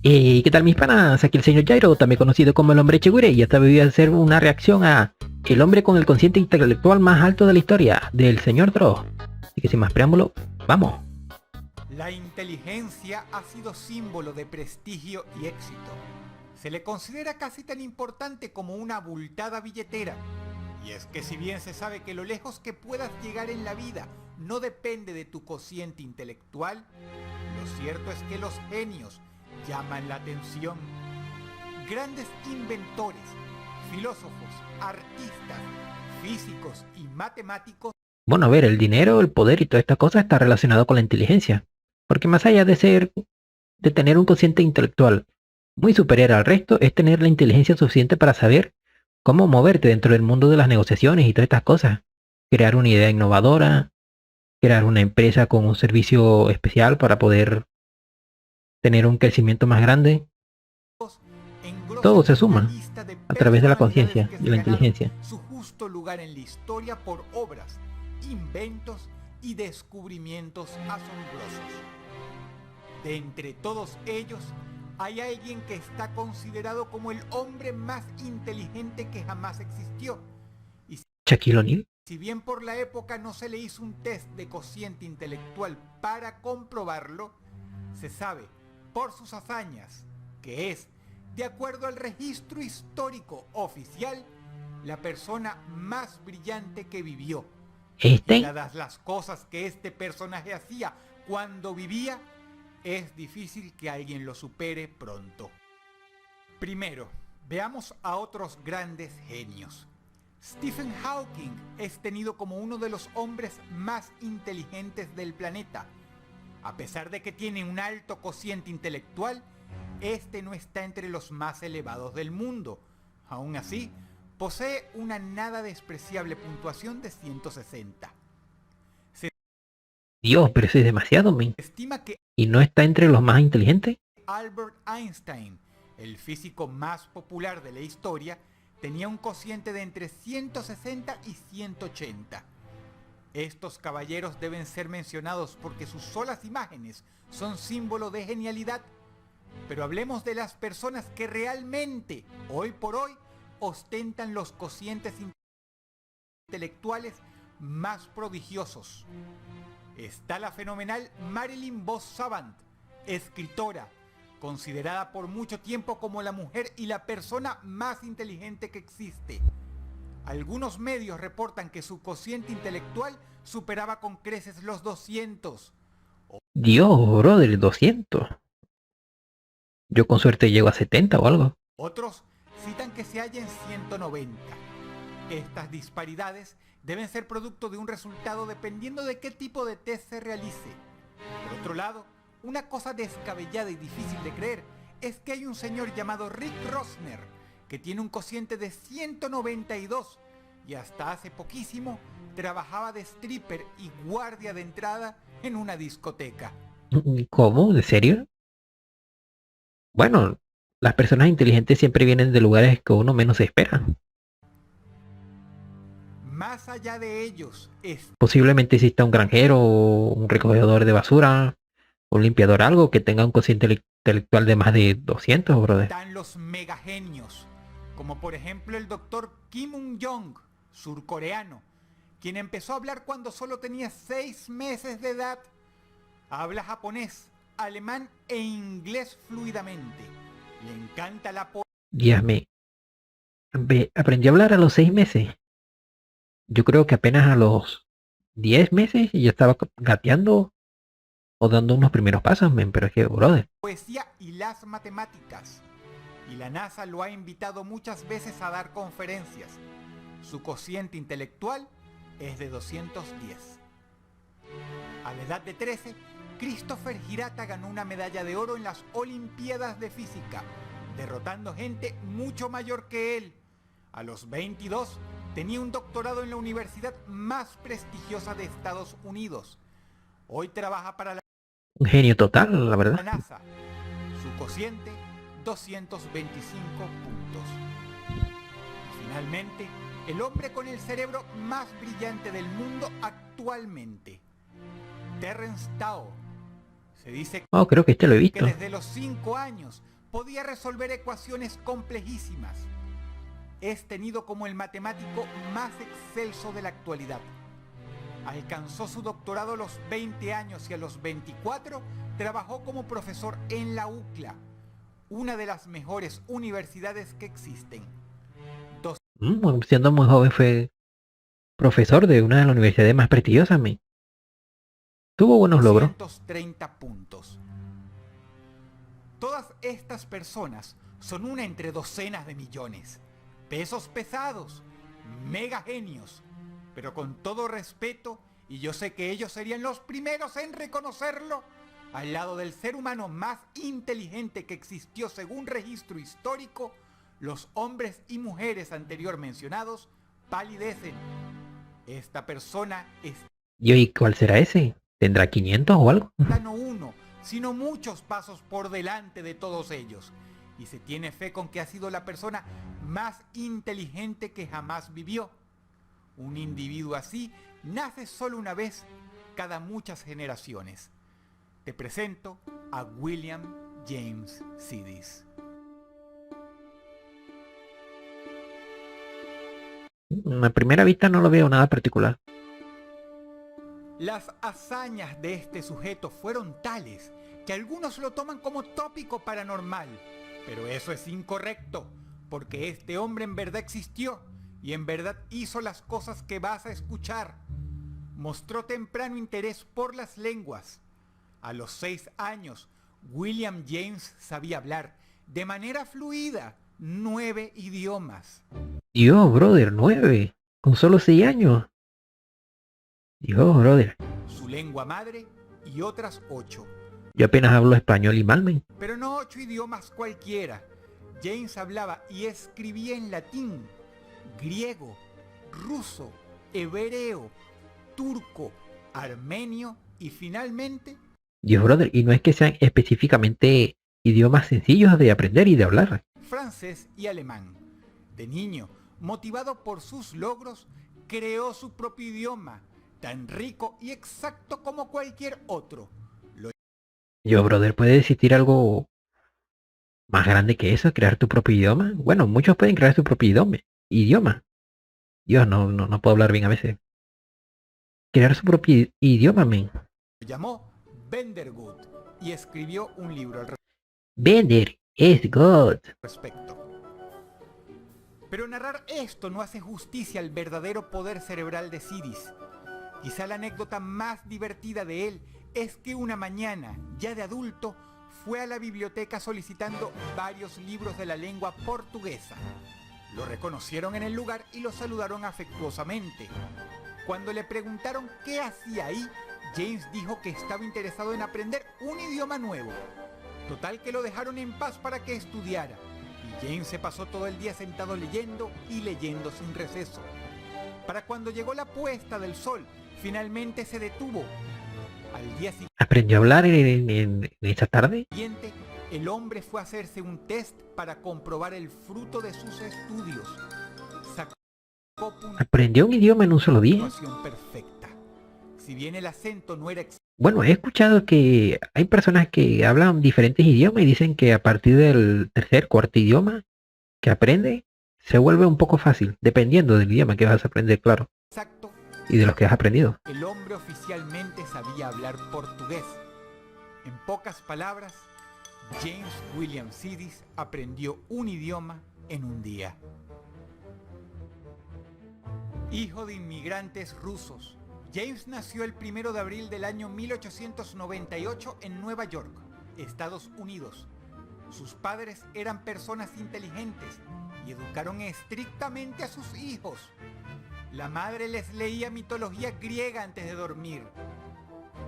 ¿Qué tal mis panas? Aquí el señor Jairo, también conocido como el hombre Chigure, y esta vez voy a hacer una reacción a el hombre con el consciente intelectual más alto de la historia, del señor Dross. Así que sin más preámbulo, vamos. La inteligencia ha sido símbolo de prestigio y éxito. Se le considera casi tan importante como una abultada billetera. Y es que si bien se sabe que lo lejos que puedas llegar en la vida no depende de tu cociente intelectual, lo cierto es que los genios llaman la atención. Grandes inventores, filósofos, artistas, físicos y matemáticos. Bueno, a ver, el dinero, el poder y toda esta cosa está relacionado con la inteligencia. Porque más allá de tener un consciente intelectual muy superior al resto, es tener la inteligencia suficiente para saber cómo moverte dentro del mundo de las negociaciones y todas estas cosas. Crear una idea innovadora, crear una empresa con un servicio especial para poder tener un crecimiento más grande. Todo Engrosan se una suma lista de a través de la personalidades conciencia que y se la ganaron inteligencia. su justo lugar en la historia por obras, inventos y descubrimientos asombrosos. De entre todos ellos, hay alguien que está considerado como el hombre más inteligente que jamás existió. Y Shaquille O'Neal. si bien por la época no se le hizo un test de cociente intelectual para comprobarlo, se sabe por sus hazañas que es, de acuerdo al registro histórico oficial, la persona más brillante que vivió. Y dadas las cosas que este personaje hacía cuando vivía, es difícil que alguien lo supere pronto. Primero, veamos a otros grandes genios. Stephen Hawking es tenido como uno de los hombres más inteligentes del planeta. A pesar de que tiene un alto cociente intelectual, este no está entre los más elevados del mundo. Aún así, posee una nada despreciable puntuación de 160. Se Dios, pero eso es demasiado, men. estima que ¿Y no está entre los más inteligentes? Albert Einstein, el físico más popular de la historia, tenía un cociente de entre 160 y 180. Estos caballeros deben ser mencionados porque sus solas imágenes son símbolo de genialidad. Pero hablemos de las personas que realmente, hoy por hoy, ostentan los cocientes intelectuales más prodigiosos. Está la fenomenal Marilyn Vos Savant, escritora, considerada por mucho tiempo como la mujer y la persona más inteligente que existe. Algunos medios reportan que su cociente intelectual superaba con creces los 200. Dios, brother, 200. Yo con suerte llego a 70 o algo. Otros citan que se halla en 190. Estas disparidades deben ser producto de un resultado dependiendo de qué tipo de test se realice. Por otro lado, una cosa descabellada y difícil de creer es que hay un señor llamado Rick Rosner que tiene un cociente de 192 y hasta hace poquísimo trabajaba de stripper y guardia de entrada en una discoteca. ¿Cómo? ¿De serio? Bueno, las personas inteligentes siempre vienen de lugares que uno menos se espera. Más allá de ellos Posiblemente exista un granjero, un recogedor de basura, un limpiador, algo que tenga un cociente intelectual de más de 200, brother. están los megagenios, como por ejemplo el doctor Kim Un-jong, surcoreano, quien empezó a hablar cuando solo tenía 6 meses de edad. Habla japonés, alemán e inglés fluidamente. Le encanta la Dios mío. Aprendí a hablar a los 6 meses. Yo creo que apenas a los 10 meses ya estaba gateando o dando unos primeros pasos, men, pero es que, brother. poesía y las matemáticas. Y la NASA lo ha invitado muchas veces a dar conferencias. Su cociente intelectual es de 210. A la edad de 13, Christopher Hirata ganó una medalla de oro en las Olimpiadas de Física, derrotando gente mucho mayor que él. A los 22, tenía un doctorado en la universidad más prestigiosa de Estados Unidos. Hoy trabaja para Un genio total, la la verdad. NASA. Su cociente, 225 puntos. Finalmente, el hombre con el cerebro más brillante del mundo actualmente, Terence Tao, Se dice Oh, creo que este lo he que visto. desde los 5 años podía resolver ecuaciones complejísimas. Es tenido como el matemático más excelso de la actualidad. Alcanzó su doctorado a los 20 años y a los 24 trabajó como profesor en la UCLA, una de las mejores universidades que existen. Siendo muy joven fue profesor de una de las universidades más prestigiosas, men. Tuvo buenos logros. 230 puntos. Todas estas personas son una entre docenas de millones. Pesos pesados, mega genios. Pero con todo respeto, y yo sé que ellos serían los primeros en reconocerlo, al lado del ser humano más inteligente que existió según registro histórico, los hombres y mujeres anterior mencionados palidecen. Esta persona ¿Y cuál será ese? ¿Tendrá 500 o algo? está no uno, sino muchos pasos por delante de todos ellos. Y se tiene fe con que ha sido la persona más inteligente que jamás vivió. Un individuo así nace solo una vez cada muchas generaciones. Te presento a William James Sidis. A primera vista no lo veo nada particular. Las hazañas de este sujeto fueron tales que algunos lo toman como tópico paranormal, pero eso es incorrecto, porque este hombre en verdad existió y en verdad hizo las cosas que vas a escuchar. Mostró temprano interés por las lenguas. A los 6 años, William James sabía hablar de manera fluida 9 idiomas. Dios, brother, 9. Con solo 6 años. Dios, brother. Su lengua madre y otras 8. Yo apenas hablo español y mal, men. Pero no 8 idiomas cualquiera. James hablaba y escribía en latín, griego, ruso, hebreo, turco, armenio y finalmente Dios, brother, y no es que sean específicamente idiomas sencillos de aprender y de hablar. francés y alemán. De niño, motivado por sus logros, creó su propio idioma, tan rico y exacto como cualquier otro. Yo, brother, ¿puede existir algo más grande que eso? ¿Crear tu propio idioma? Bueno, muchos pueden crear su propio idioma. Dios, no puedo hablar bien a veces. Crear su propio idioma, men. Lo llamó Vendergood y escribió un libro al Vender es God. respecto. Pero narrar esto no hace justicia al verdadero poder cerebral de Sidis. Quizá la anécdota más divertida de él es que una mañana, ya de adulto, fue a la biblioteca solicitando varios libros de la lengua portuguesa. Lo reconocieron en el lugar y lo saludaron afectuosamente. Cuando le preguntaron qué hacía ahí, James dijo que estaba interesado en aprender un idioma nuevo. Total que lo dejaron en paz para que estudiara. Y James se pasó todo el día sentado leyendo y leyendo sin receso. Para cuando llegó la puesta del sol, finalmente se detuvo. Al día ¿Aprendió a hablar en esta tarde? siguiente, el hombre fue a hacerse un test para comprobar el fruto de sus estudios. Sacó ¿Aprendió un idioma en un solo día? puntuación perfecta. Si bien el acento no era Bueno, he escuchado que hay personas que hablan diferentes idiomas y dicen que a partir del tercer, cuarto idioma que aprende, se vuelve un poco fácil, dependiendo del idioma que vas a aprender, claro, exacto, y de los que has aprendido. el hombre oficialmente sabía hablar portugués. En pocas palabras, James William Sidis aprendió un idioma en un día. Hijo de inmigrantes rusos, James nació el 1 de abril del año 1898 en Nueva York, Estados Unidos. Sus padres eran personas inteligentes y educaron estrictamente a sus hijos. La madre les leía mitología griega antes de dormir.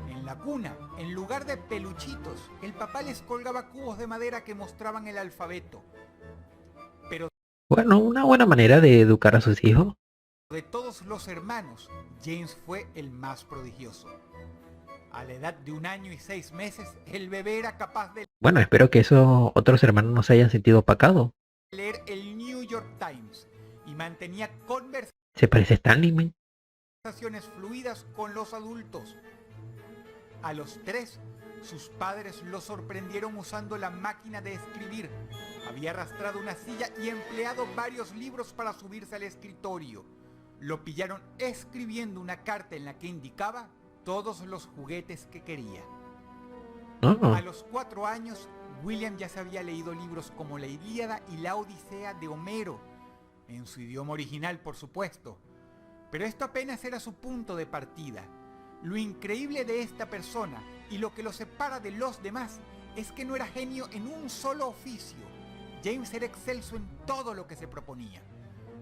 En la cuna, en lugar de peluchitos, el papá les colgaba cubos de madera que mostraban el alfabeto. Pero Bueno, una buena manera de educar a sus hijos. de todos los hermanos, James fue el más prodigioso. A la edad de 1 año y 6 meses, el bebé era capaz de Bueno, espero que esos otros hermanos no se hayan sentido opacados. leer el New York Times y mantenía Se parece a Stanley, man. conversaciones fluidas con los adultos. A los 3, Sus padres lo sorprendieron usando la máquina de escribir. Había arrastrado una silla y empleado varios libros para subirse al escritorio. Lo pillaron escribiendo una carta en la que indicaba todos los juguetes que quería. Oh, A los 4 años, William ya se había leído libros como La Ilíada y La Odisea de Homero, en su idioma original, por supuesto. Pero esto apenas era su punto de partida. Lo increíble de esta persona y lo que lo separa de los demás es que no era genio en un solo oficio. James era excelso en todo lo que se proponía.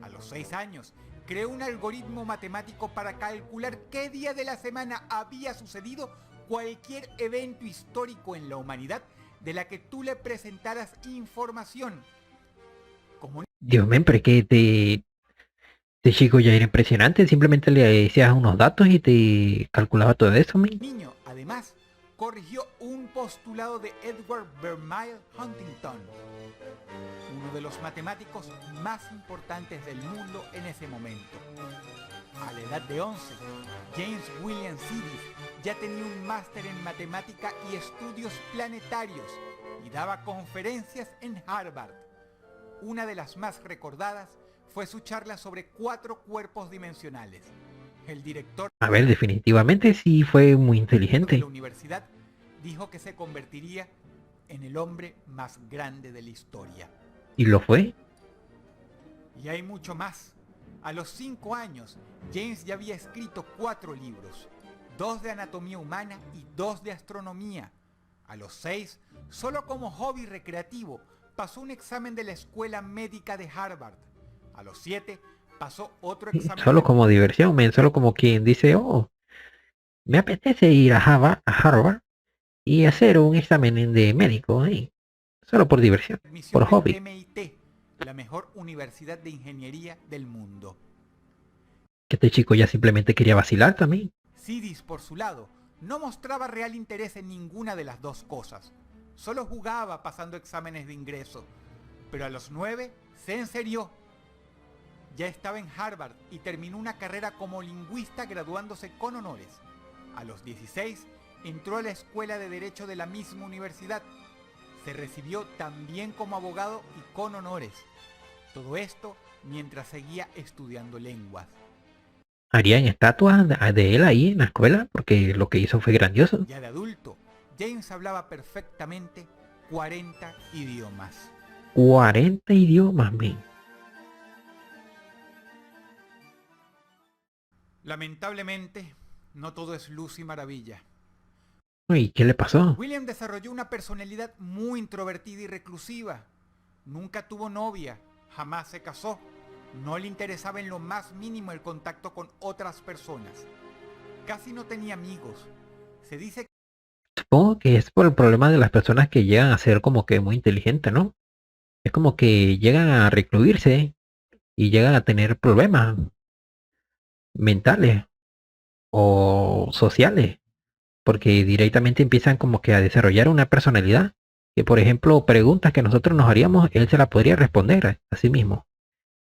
A los 6 años, creó un algoritmo matemático para calcular qué día de la semana había sucedido cualquier evento histórico en la humanidad de la que tú le presentaras información. Como Dios mío, pero es que este chico ya era impresionante. Simplemente le decías unos datos y te calculaba todo eso, men. niño, además, corrigió un postulado de Edward Vermeil Huntington, uno de los matemáticos más importantes del mundo en ese momento. A la edad de 11, James William Sidis ya tenía un máster en matemática y estudios planetarios y daba conferencias en Harvard. Una de las más recordadas fue su charla sobre 4 cuerpos dimensionales. El director A ver, definitivamente sí fue muy de inteligente. la universidad dijo que se convertiría en el hombre más grande de la historia. ¿Y lo fue? Y hay mucho más. A los 5 años, James ya había escrito 4 libros, 2 de anatomía humana y 2 de astronomía. A los 6, solo como hobby recreativo, pasó un examen de la Escuela Médica de Harvard. A los 7, pasó otro examen Solo de... como diversión, men. Solo como quien dice, oh, me apetece ir a Harvard y hacer un examen de médico, solo por diversión, admisión por del hobby. MIT, la mejor universidad de ingeniería del mundo. Que este chico ya simplemente quería vacilar también. Sidis, por su lado, no mostraba real interés en ninguna de las dos cosas. Solo jugaba pasando exámenes de ingreso. Pero a los 9 se enserió. Ya estaba en Harvard y terminó una carrera como lingüista graduándose con honores. A los 16 entró a la escuela de Derecho de la misma universidad. Se recibió también como abogado y con honores. Todo esto mientras seguía estudiando lenguas. Harían estatuas de él ahí en la escuela porque lo que hizo fue grandioso. Ya de adulto, James hablaba perfectamente 40 idiomas. 40 idiomas, men. Lamentablemente, no todo es luz y maravilla. ¿Y qué le pasó? William desarrolló una personalidad muy introvertida y reclusiva. Nunca tuvo novia, jamás se casó. No le interesaba en lo más mínimo el contacto con otras personas. Casi no tenía amigos. Se dice Supongo que es por el problema de las personas que llegan a ser como que muy inteligentes, ¿no? Es como que llegan a recluirse y llegan a tener problemas mentales o sociales, porque directamente empiezan como que a desarrollar una personalidad que, por ejemplo, preguntas que nosotros nos haríamos, él se las podría responder a sí mismo.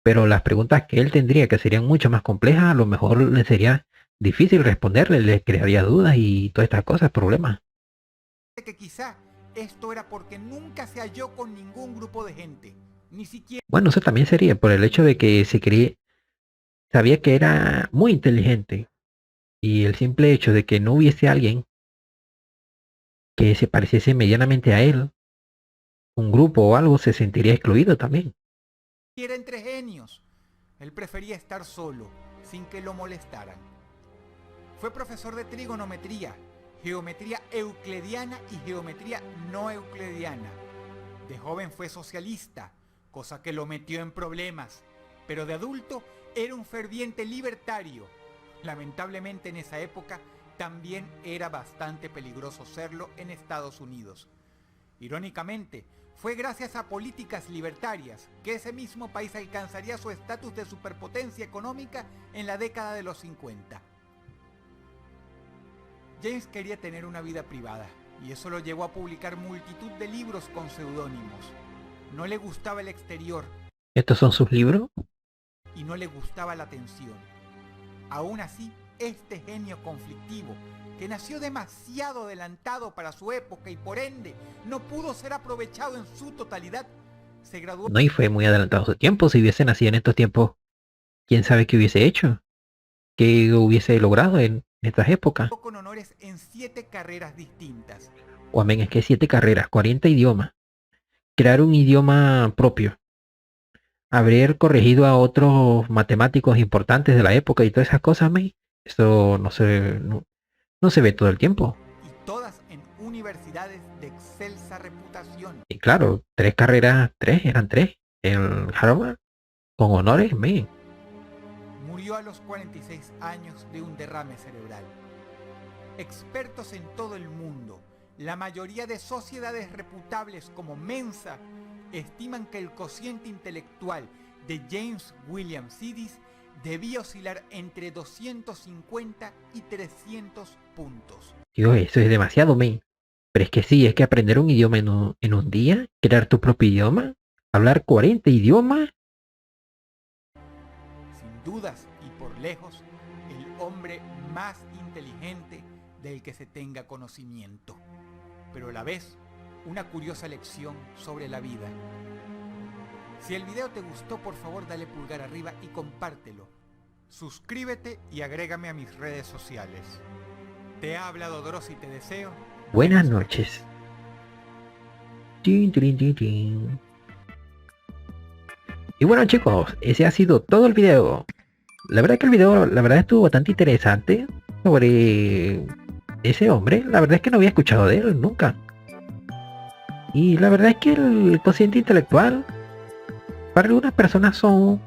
Pero las preguntas que él tendría, que serían mucho más complejas, a lo mejor le sería difícil responderle, le crearía dudas y todas estas cosas, problemas. que quizá esto era porque nunca se halló con ningún grupo de gente. Ni siquiera Bueno, eso también sería por el hecho de que sabía que era muy inteligente y el simple hecho de que no hubiese alguien que se pareciese medianamente a él, un grupo o algo, se sentiría excluido también. entre genios. Él prefería estar solo, sin que lo molestaran. Fue profesor de trigonometría, geometría euclidiana y geometría no euclidiana. De joven fue socialista, cosa que lo metió en problemas, pero de adulto era un ferviente libertario. Lamentablemente en esa época también era bastante peligroso serlo en Estados Unidos. Irónicamente, fue gracias a políticas libertarias que ese mismo país alcanzaría su estatus de superpotencia económica en la década de los 50. James quería tener una vida privada, y eso lo llevó a publicar multitud de libros con seudónimos. No le gustaba el exterior. ¿Estos son sus libros? Y no le gustaba la atención. Aún así, este genio conflictivo que nació demasiado adelantado para su época y por ende no pudo ser aprovechado en su totalidad, se graduó No, y fue muy adelantado su tiempo. Si hubiese nacido en estos tiempos, quién sabe qué hubiese hecho, qué hubiese logrado en estas épocas. con honores en 7 carreras distintas. O amén, es que 7 carreras, 40 idiomas. Crear un idioma propio. Haber corregido a otros matemáticos importantes de la época y todas esas cosas, amén. Eso no se ve todo el tiempo. Y todas en universidades de excelsa reputación. Y claro, 3 carreras, eran 3. El Harvard, con honores, amén. Murió a los 46 años de un derrame cerebral. Expertos en todo el mundo, la mayoría de sociedades reputables como Mensa, estiman que el cociente intelectual de James William Sidis debía oscilar entre 250 y 300 puntos. Dios, eso es demasiado, men. Pero es que sí, es que aprender un idioma en un día, crear tu propio idioma, hablar 40 idiomas. Sin dudas y por lejos, el hombre más inteligente del que se tenga conocimiento. Pero a la vez, una curiosa lección sobre la vida. Si el video te gustó, por favor dale pulgar arriba y compártelo. Suscríbete y agrégame a mis redes sociales. Te ha hablado Dross y te deseo Buenas noches. Tin, tin, tin, tin. Y bueno, chicos, ese ha sido todo el video. La verdad que el video, la verdad estuvo bastante interesante sobre ese hombre. La verdad es que no había escuchado de él nunca. Y la verdad es que el cociente intelectual para algunas personas son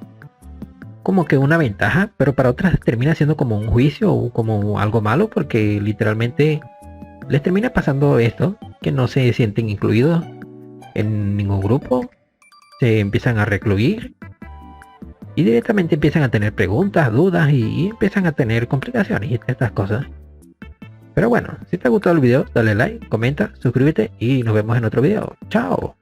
como que una ventaja, pero para otras termina siendo como un juicio o como algo malo, porque literalmente les termina pasando esto, que no se sienten incluidos en ningún grupo, se empiezan a recluir y directamente empiezan a tener preguntas, dudas y empiezan a tener complicaciones y estas cosas. Pero bueno, si te ha gustado el video, dale like, comenta, suscríbete y nos vemos en otro video. Chao.